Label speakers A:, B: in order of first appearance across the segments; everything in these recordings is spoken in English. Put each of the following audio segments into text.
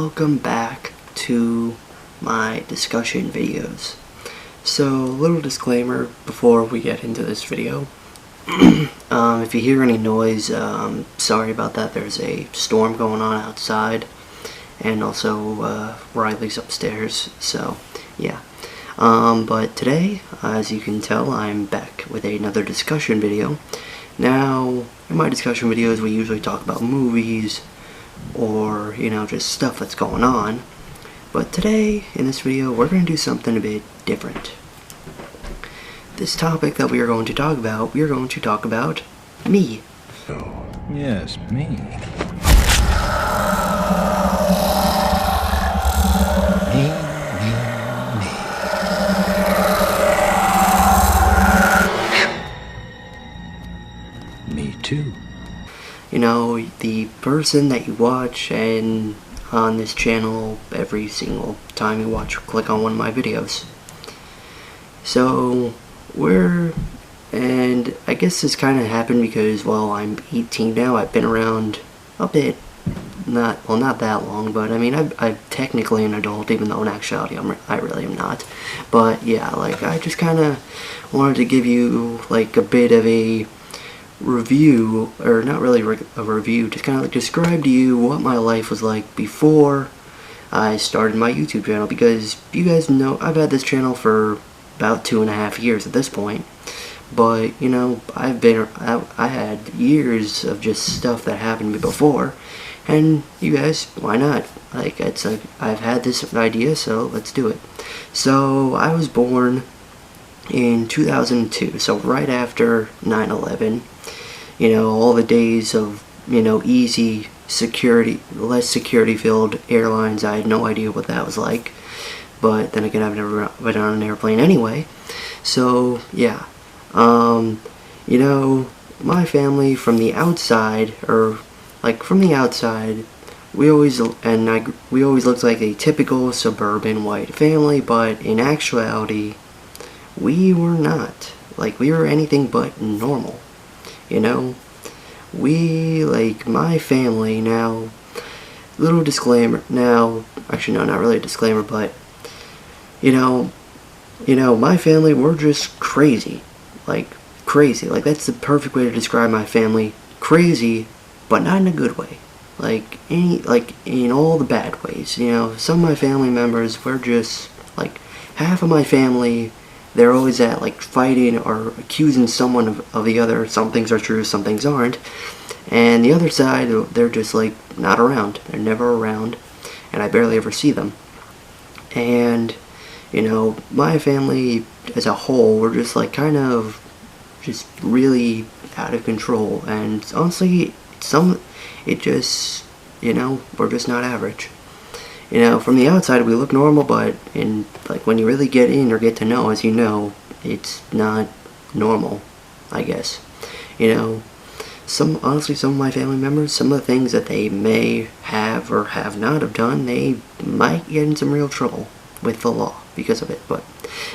A: welcome back to my discussion videos. So, little disclaimer before we get into this video. If you hear any noise, sorry about that. There's a storm going on outside, and also Riley's upstairs, so yeah. But today, as you can tell, I'm back with another discussion video. Now, in my discussion videos, we usually talk about movies, or, just stuff that's going on. But today, in this video, we're going to do something a bit different. This topic that we are going to talk about, me.
B: Oh, yes, me. Me too.
A: The person that you watch and on this channel every single time you click on one of my videos. So, and I guess this kind of happened because, well, I'm 18 now. I've been around a bit, not that long, but I mean, I'm technically an adult, even though in actuality I really am not. But yeah, I just kind of wanted to give you a bit of a review, or not really a review, just kind of describe to you what my life was like before I started my YouTube channel, because you guys know I've had this channel for about 2.5 years at this point. But I had years of just stuff that happened to me before, and you guys, why not? I've had this idea, so let's do it. So I was born in 2002, so right after 9/11. All the days of, easy security, less security-filled airlines. I had no idea what that was like. But then again, I've never been on an airplane anyway. So, yeah. My family from the outside, we always looked like a typical suburban white family, but in actuality, we were not. We were anything but normal. My family now, little disclaimer now, actually no, not really a disclaimer, but, my family, we're just crazy. Crazy. That's the perfect way to describe my family. Crazy, but not in a good way. In all the bad ways. Some of my family members, we're just, half of my family, they're always at, fighting or accusing someone of the other. Some things are true, some things aren't. And the other side, they're just, not around. They're never around, and I barely ever see them. And, my family as a whole, we're just, kind of just really out of control. And honestly, we're just not average. From the outside we look normal, but when you really get in or get to know, as you know, it's not normal, I guess. Some of my family members, some of the things that they may have or have not have done, they might get in some real trouble with the law because of it. But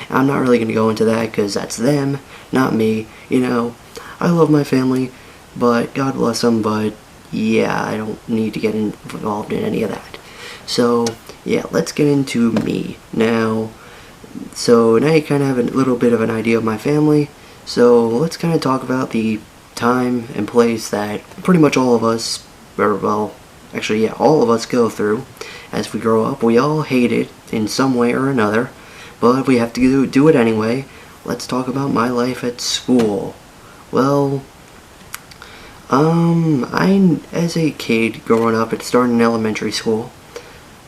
A: I'm not really going to go into that, because that's them, not me. I love my family, but God bless them, but yeah, I don't need to get involved in any of that. So, yeah, let's get into me now. So, now you kind of have a little bit of an idea of my family. So, let's kind of talk about the time and place that pretty much all of us, all of us go through as we grow up. We all hate it in some way or another, but we have to do it anyway. Let's talk about my life at school. Well, as a kid growing up, it started in elementary school.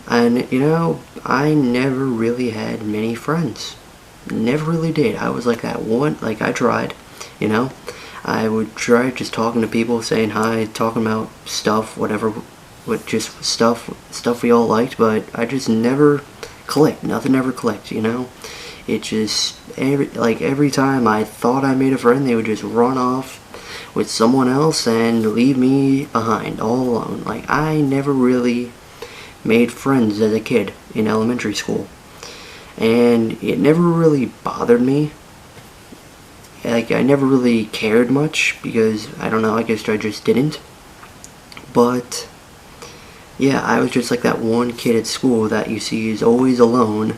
A: And, I never really had many friends. Never really did. I was that one, I tried, I would try just talking to people, saying hi, talking about stuff, whatever, just stuff we all liked, but I just never clicked. Nothing ever clicked, It just, every time I thought I made a friend, they would just run off with someone else and leave me behind, all alone. I never really made friends as a kid in elementary school, and it never really bothered me. I never really cared much, because I don't know, I guess I just didn't. But yeah, I was just like that one kid at school that you see is always alone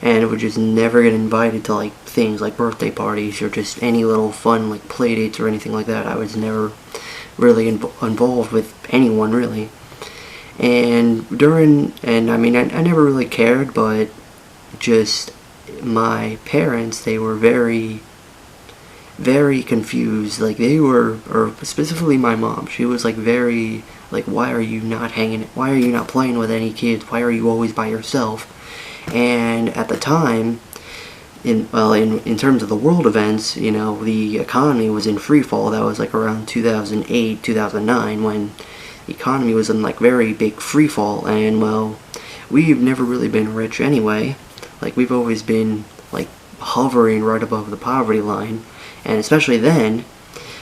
A: and would just never get invited to like things like birthday parties or just any little fun like play dates or anything like that. I was never really involved with anyone really. And I mean, I never really cared, but just my parents, they were very, very confused. Like they were, or specifically my mom, she was like very, like, why are you not why are you not playing with any kids? Why are you always by yourself? And at the time, in terms of the world events, you know, the economy was in free fall. That was like around 2008, 2009, when the economy was in like very big free fall. And well, we've never really been rich anyway. Like we've always been like hovering right above the poverty line, and especially then.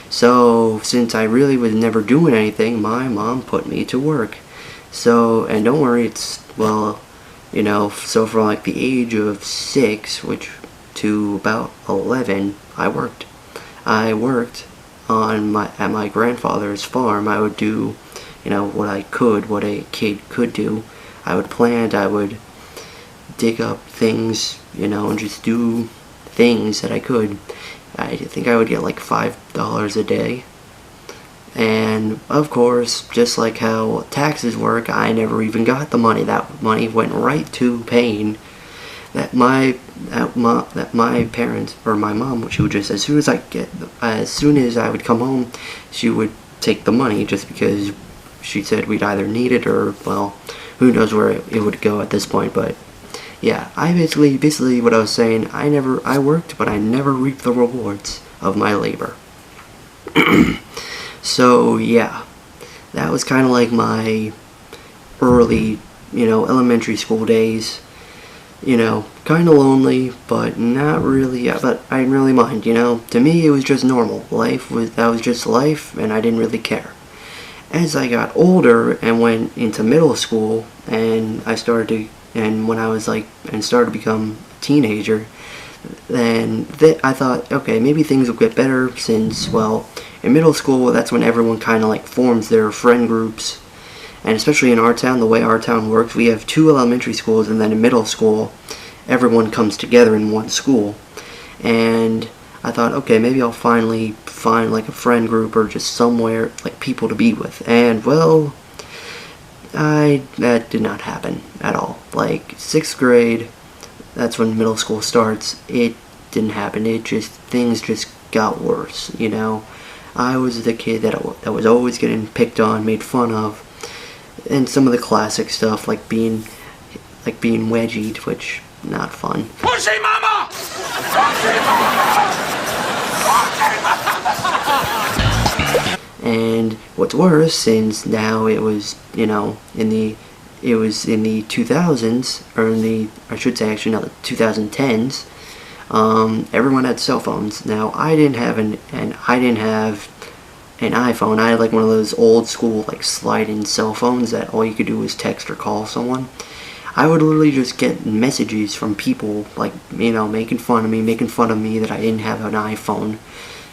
A: So since I really was never doing anything, my mom put me to work. So, and don't worry, it's, well, you know, so from like the age of 6, which to about 11, I worked. I worked at my grandfather's farm. I would do, you know, what a kid could do. I would plant, I would dig up things, you know, and just do things that I could. I think I would get like $5 a day. And of course, just like how taxes work, I never even got the money. That money went right to paying that my parents, or my mom, she would just, as soon as I would come home, she would take the money, just because she said we'd either need it or, well, who knows where it would go at this point. But yeah, I basically what I was saying, I worked, but I never reaped the rewards of my labor. So yeah, that was kind of like my early, you know, elementary school days. You know, kind of lonely, but not really, but I didn't really mind, you know. To me, it was just normal. That was just life, and I didn't really care. As I got older and went into middle school, and when I was like, and started to become a teenager, then I thought, okay, maybe things will get better since, well, in middle school, that's when everyone kind of like forms their friend groups. And especially in our town, the way our town works, we have 2 elementary schools, and then in middle school, everyone comes together in one school. And I thought, okay, maybe I'll finally find like a friend group or just somewhere, like people to be with. And well, that did not happen at all. Like 6th grade, that's when middle school starts, it didn't happen. Things just got worse, you know. I was the kid that was always getting picked on, made fun of. And some of the classic stuff, like being wedgied, which not fun.
C: Pussy mama! Pussy mama!
A: And what's worse, since now it was, you know, in the 2000s, or I should say actually, no, the 2010s. Everyone had cell phones. Now I didn't have an iPhone. I had like one of those old school like slide-in cell phones that all you could do was text or call someone. I would literally just get messages from people like, you know, making fun of me that I didn't have an iPhone,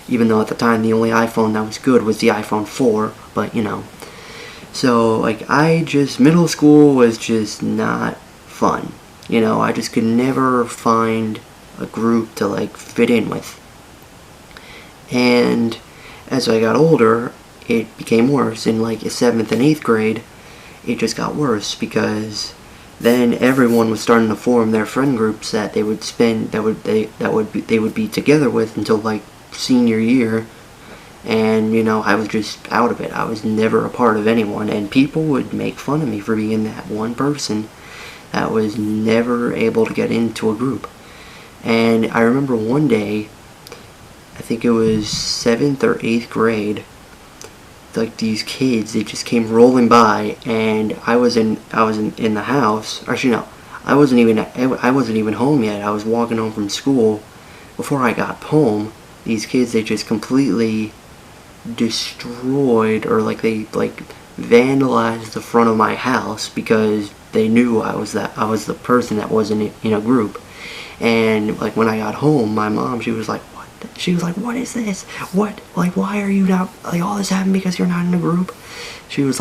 A: even though at the time the only iPhone that was good was the iPhone 4. But you know, so like middle school was just not fun. You know, I just could never find a group to like fit in with. And as I got older, it became worse. In like 7th and 8th grade, it just got worse, because then everyone was starting to form their friend groups that they would be together with until like senior year. And you know, I was just out of it. I was never a part of anyone, and people would make fun of me for being that one person that was never able to get into a group. And I remember one day, I think it was 7th or 8th grade, like these kids, they just came rolling by, and I was in the house. Actually, no, I wasn't even home yet. I was walking home from school. Before I got home, these kids, they just completely destroyed, or like they like vandalized the front of my house, because they knew I was the person that wasn't in a group. And like when I got home, my mom, she was like, what is this? What, like, why are you not, like, all this happened because you're not in a group? She was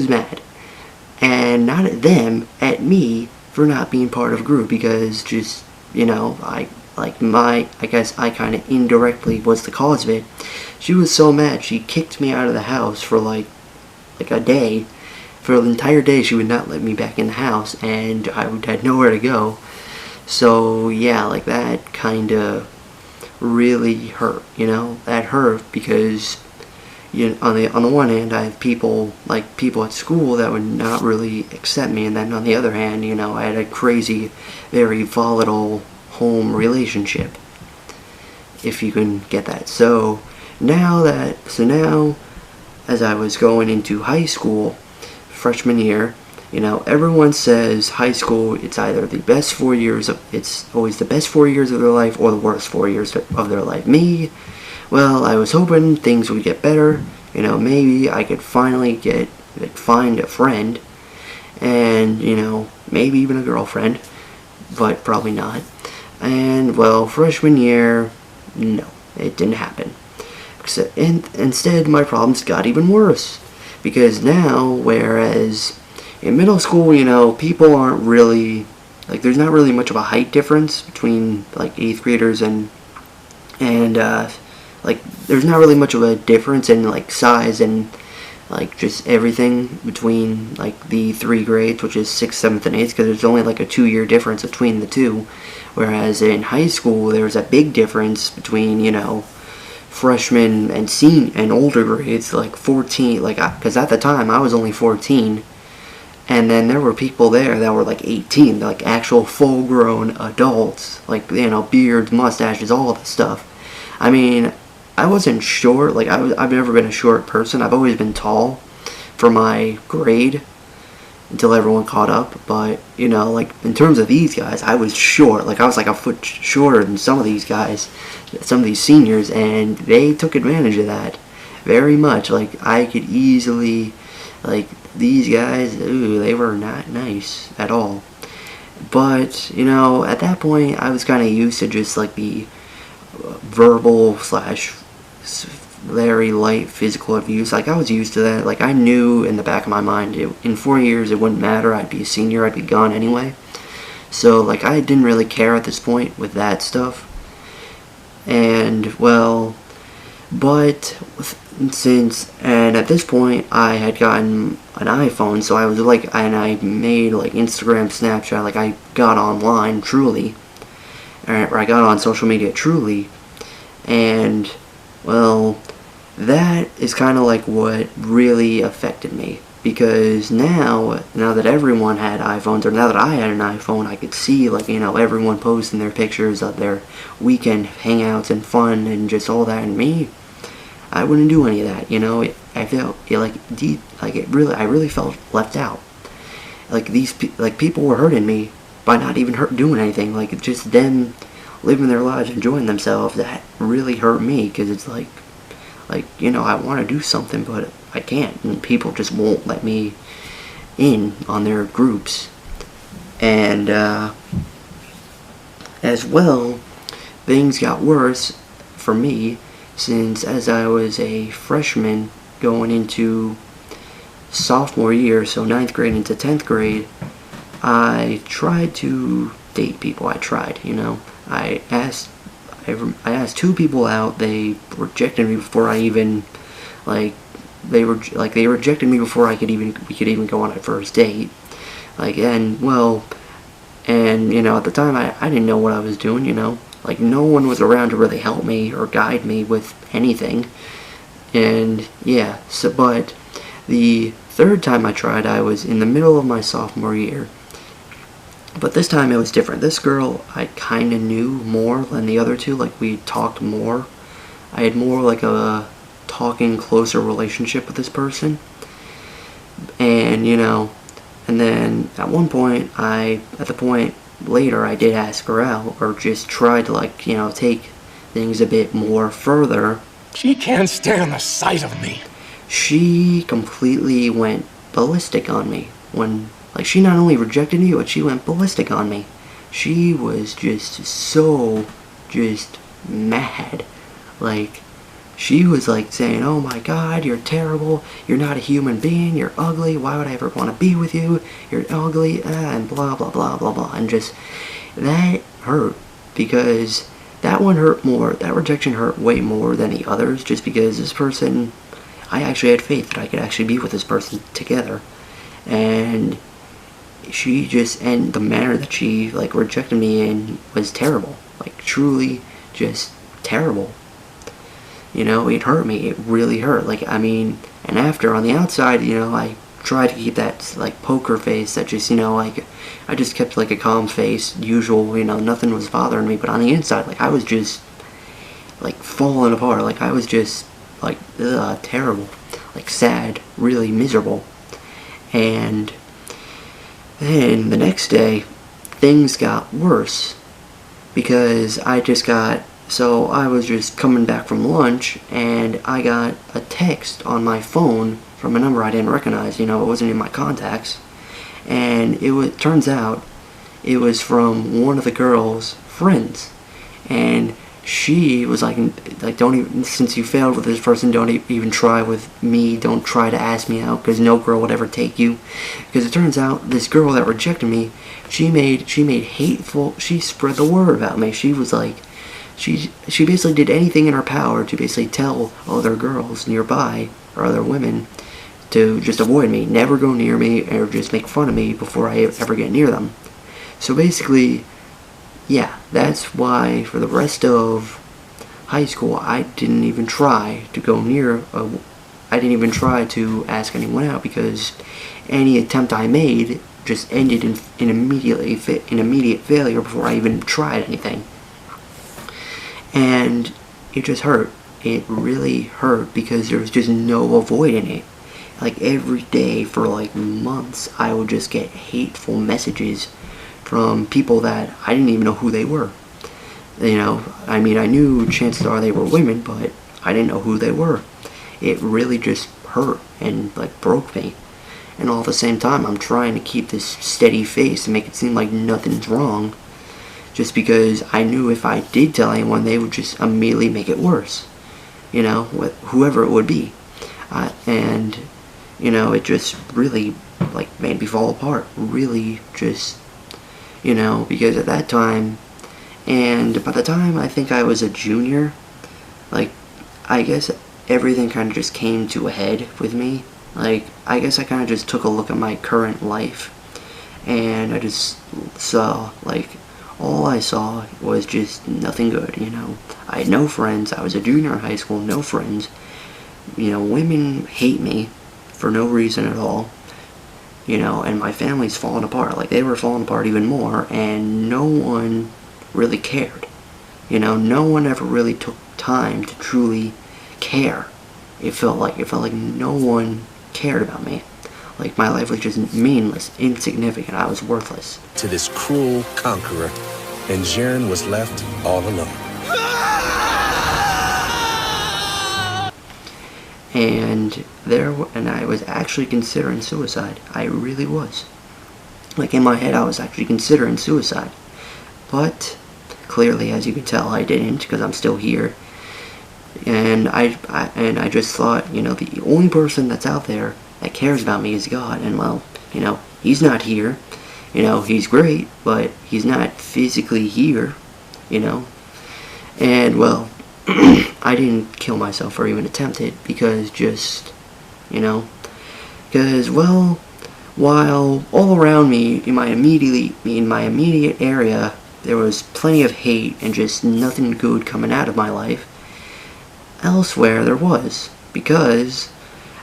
A: mad. and not at them, at me for not being part of a group, because just, I guess I kind of indirectly was the cause of it. She was so mad, she kicked me out of the house for like a day. For the entire day, she would not let me back in the house, and I had nowhere to go. So yeah, like that kind of really hurt, that hurt because on the one hand, I have people at school that would not really accept me, and then on the other hand, I had a crazy, very volatile home relationship, if you can get that. So now, as I was going into high school, freshman year, everyone says high school, it's either the best 4 years it's always the best 4 years of their life or the worst 4 years of their life. Well, I was hoping things would get better. Maybe I could finally find a friend, and, maybe even a girlfriend, but probably not. And, well, freshman year, no, it didn't happen. Instead, my problems got even worse. Because now, whereas in middle school, people aren't really, there's not really much of a height difference between, 8th graders and there's not really much of a difference in, size and, just everything between, the 3 grades, which is 6th, 7th, and 8th, because there's only, a 2-year difference between the two. Whereas in high school, there's a big difference between, freshmen and older grades, 14, because at the time, I was only 14, and then there were people there that were, 18, actual full-grown adults, beards, mustaches, all the stuff. I mean, I wasn't short, I've never been a short person. I've always been tall for my grade until everyone caught up. But, in terms of these guys, I was short. I was a foot shorter than some of these guys, some of these seniors, and they took advantage of that very much. I could easily, these guys, they were not nice at all. But, at that point, I was kind of used to just, the verbal / very light physical abuse. I was used to that. I knew in the back of my mind, in 4 years it wouldn't matter. I'd be a senior, I'd be gone anyway. So I didn't really care at this point with that stuff. And well, but and at this point I had gotten an iPhone, so I was and I made Instagram, Snapchat, I got online truly, or I got on social media truly. And, well, that is kind of what really affected me. Because now that everyone had iPhones, or now that I had an iPhone, I could see, everyone posting their pictures of their weekend hangouts and fun and just all that. And me, I wouldn't do any of that, I felt, I really felt left out. People were hurting me by not even doing anything. Just them living their lives, enjoying themselves. That really hurt me, because it's I want to do something, but I can't, and people just won't let me in on their groups. And as well, things got worse for me, since as I was a freshman going into sophomore year, so 9th grade into 10th grade, I tried to date people. I asked 2 people out. They rejected me before I even, they rejected me before we could even go on a first date. And at the time I didn't know what I was doing, no one was around to really help me or guide me with anything. And yeah, but the 3rd time I tried, I was in the middle of my sophomore year. But this time it was different. This girl I kind of knew more than the other 2. We talked more. I had more a talking, closer relationship with this person. And, and then at one point, later I did ask her out, or just tried to take things a bit more further.
C: She can't stand the sight of me.
A: She completely went ballistic on me when, she not only rejected me, but she went ballistic on me. She was just so, mad. she was like saying, "Oh my God, you're terrible. You're not a human being. You're ugly. Why would I ever want to be with you? You're ugly," and blah blah blah blah blah. And just that hurt, because that one hurt more. That rejection hurt way more than the others, just because this person, I actually had faith that I could actually be with this person together, and she just, and the manner that she like rejected me in was terrible, like truly just terrible. You know, it hurt me. It really hurt. Like, I mean, and after, on the outside, you know, I tried to keep that, like, poker face that just, you know, like, I just kept, like, a calm face, usual, you know, nothing was bothering me. But on the inside, like, I was just, like, falling apart. Like, I was just, like, terrible. Like, sad, really miserable. And then the next day, things got worse. Because so I was just coming back from lunch, and I got a text on my phone from a number I didn't recognize. You know, it wasn't in my contacts. And turns out it was from one of the girl's friends. And she was like, don't even, since you failed with this person, don't even try with me. Don't try to ask me out, because no girl would ever take you. Because it turns out this girl that rejected me, she made hateful, she spread the word about me. She was like, she basically did anything in her power to basically tell other girls nearby, or other women, to just avoid me, never go near me, or just make fun of me before I ever get near them. So basically, yeah, that's why for the rest of high school I didn't even try to go near I didn't even try to ask anyone out, because any attempt I made just ended in immediate failure before I even tried anything. And it just hurt. It really hurt, because there was just no avoiding it. Like, every day for like months, I would just get hateful messages from people that I didn't even know who they were. You know, I mean, I knew chances are they were women, but I didn't know who they were. It really just hurt and like broke me. And all at the same time, I'm trying to keep this steady face and make it seem like nothing's wrong, just because I knew if I did tell anyone, they would just immediately make it worse. You know, with whoever it would be. And, you know, it just really, like, made me fall apart. Really just, you know, because at that time, and by the time I think I was a junior, like, I guess everything kind of just came to a head with me. Like, I guess I kind of just took a look at my current life, and I just saw, like, all I saw was just nothing good, you know. I had no friends. I was a junior in high school, no friends. You know, women hate me for no reason at all. You know, and my family's falling apart. Like, they were falling apart even more, and no one really cared. You know, no one ever really took time to truly care. It felt like no one cared about me. Like, my life was just meaningless, insignificant. I was worthless.
D: To this cruel conqueror, and Jaren was left all alone.
A: And I was actually considering suicide. I really was. Like, in my head, I was actually considering suicide. But clearly, as you can tell, I didn't, because I'm still here. And I just thought, you know, the only person that's out there that cares about me is God. And, well, you know, He's not here. You know, He's great, but He's not physically here, you know. And, well, I didn't kill myself or even attempt it, because just, you know, because, well, while all around me in my immediate area there was plenty of hate and just nothing good coming out of my life, elsewhere there was, because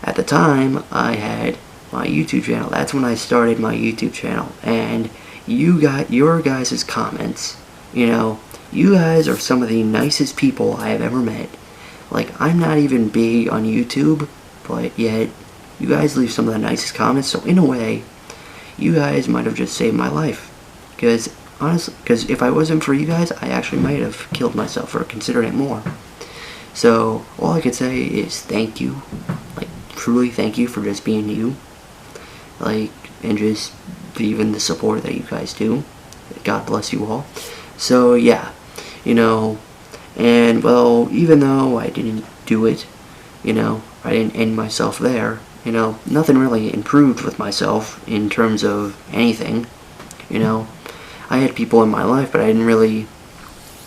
A: at the time I had my YouTube channel. That's when I started my YouTube channel, and you got your guys' comments. You know, you guys are some of the nicest people I have ever met. Like, I'm not even big on YouTube, but yet you guys leave some of the nicest comments. So in a way, you guys might have just saved my life. Because honestly, because if I wasn't for you guys, I actually might have killed myself or considered it more. So all I can say is thank you. Like, truly thank you for just being you. Like, and just even the support that you guys do. God bless you all. So yeah, you know, and well, even though I didn't do it. You know, I didn't end myself there. You know, nothing really improved with myself in terms of anything. You know, I had people in my life, but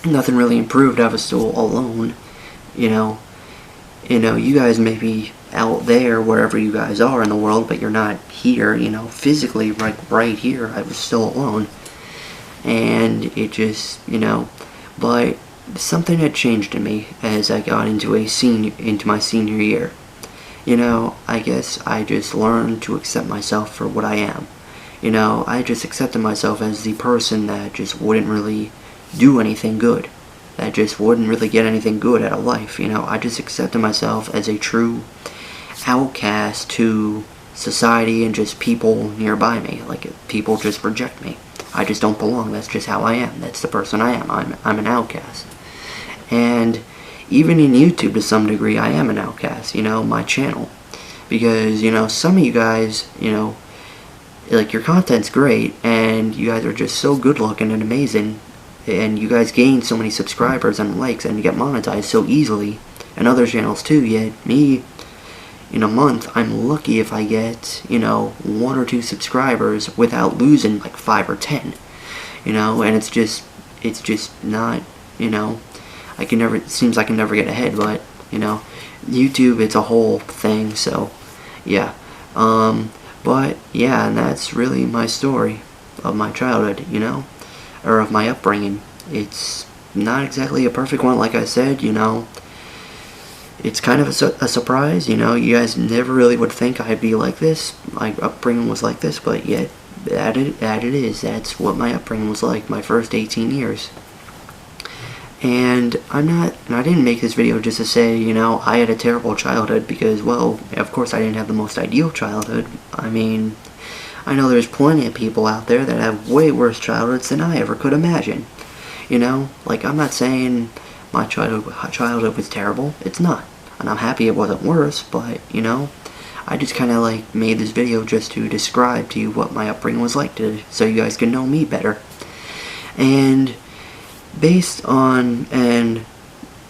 A: nothing really improved. I was still alone. You know, you guys may be out there wherever you guys are in the world, but you're not here. You know, physically, right here, I was still alone, and it just, you know, but something had changed in me as I got into my senior year. You know, I guess I just learned to accept myself for what I am. You know, I just accepted myself as the person that just wouldn't really do anything good. That just wouldn't really get anything good out of life. You know, I just accepted myself as a true outcast to society and just people nearby me. Like, people just reject me. I just don't belong. That's just how I am. That's the person I am. I'm an outcast. And even in YouTube, to some degree, I am an outcast, you know, my channel. Because, you know, some of you guys, you know, like, your content's great, and you guys are just so good looking and amazing, and you guys gain so many subscribers and likes, and you get monetized so easily, and other channels too, yet me, in a month, I'm lucky if I get, you know, 1 or 2 subscribers without losing like 5 or 10, you know, and it's just not, you know, it seems I can never get ahead, but, you know, YouTube, it's a whole thing, so, yeah, but, yeah, and that's really my story of my childhood, you know, or of my upbringing. It's not exactly a perfect one, like I said, you know, it's kind of a surprise, you know, you guys never really would think I'd be like this, my upbringing was like this, but yet, that it is, that's what my upbringing was like, my first 18 years. And I didn't make this video just to say, you know, I had a terrible childhood, because, well, of course I didn't have the most ideal childhood. I mean, I know there's plenty of people out there that have way worse childhoods than I ever could imagine. You know, like, I'm not saying my childhood was terrible. It's not. And I'm happy it wasn't worse, but, you know, I just kind of, like, made this video just to describe to you what my upbringing was like, so you guys can know me better. And based on, and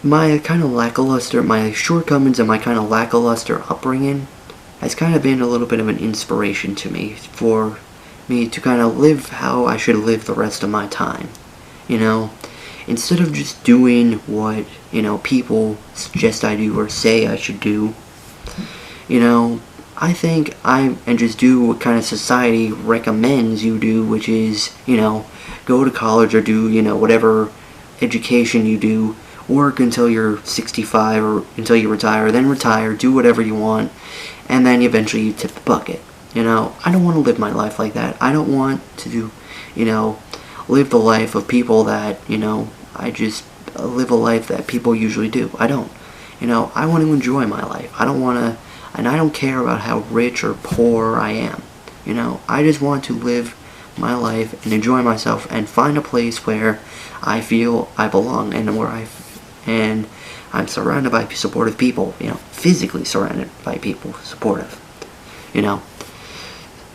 A: my kind of lackluster, my shortcomings and my kind of lackluster upbringing has kind of been a little bit of an inspiration to me, for me to kind of live how I should live the rest of my time. You know, instead of just doing what, you know, people suggest I do or say I should do, you know, I think and just do what kind of society recommends you do, which is, you know, go to college or do, you know, whatever education you do, work until you're 65 or until you retire, then retire, do whatever you want, and then eventually you tip the bucket. You know, I don't want to live my life like that. I don't want to, you know, live the life of people that, you know, I just live a life that people usually do. I don't. You know, I want to enjoy my life. I don't want to, and I don't care about how rich or poor I am. You know, I just want to live my life and enjoy myself and find a place where I feel I belong, and where I'm surrounded by supportive people, you know, physically surrounded by people supportive, you know.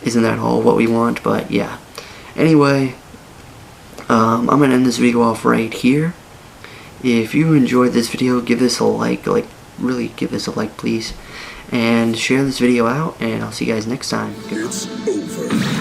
A: Isn't that all what we want? But yeah. Anyway, I'm gonna end this video off right here. If you enjoyed this video, give this a like, really give this a like, please, and share this video out, and I'll see you guys next time.
D: It's over.